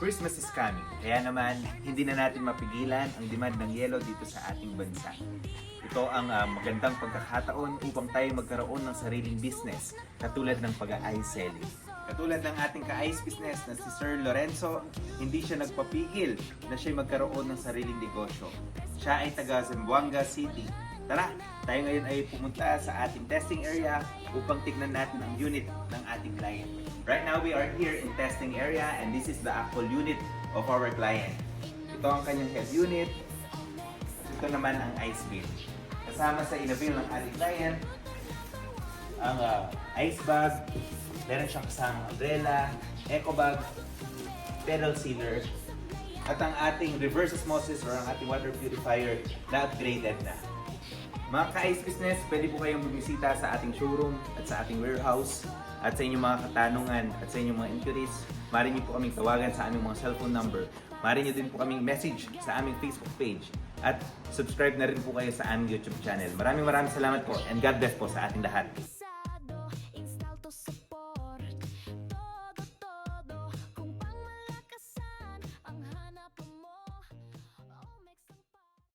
Christmas is coming, kaya naman hindi na natin mapigilan ang demand ng yelo dito sa ating bansa. Ito ang magandang pagkakataon upang tayo magkaroon ng sariling business katulad ng pag-ice selling. Katulad ng ating ka-ice business na si Sir Lorenzo, hindi siya nagpapigil na siya magkaroon ng sariling negosyo. Siya ay taga Zamboanga City. Tara, tayo ngayon ay pumunta sa ating testing area upang tignan natin ang unit ng ating client. Right now, we are here in testing area and this is the actual unit of our client. Ito ang kanyang head unit. Ito naman ang ice bin. Kasama sa inavail ng ating client, ang ice bag, meron siyang kasamang umbrella, eco bag, pedal sealer, at ang ating reverse osmosis or ang ating water purifier na upgraded na. Mga ka-ice business, pwede po kayong bumisita sa ating showroom at sa ating warehouse at sa inyong mga katanungan at sa inyong mga inquiries. Maaari niyo po kaming tawagan sa aming mga cellphone number. Maaari niyo din po kaming message sa aming Facebook page. At subscribe na rin po kayo sa aming YouTube channel. Maraming salamat po and God bless po sa ating lahat. Install to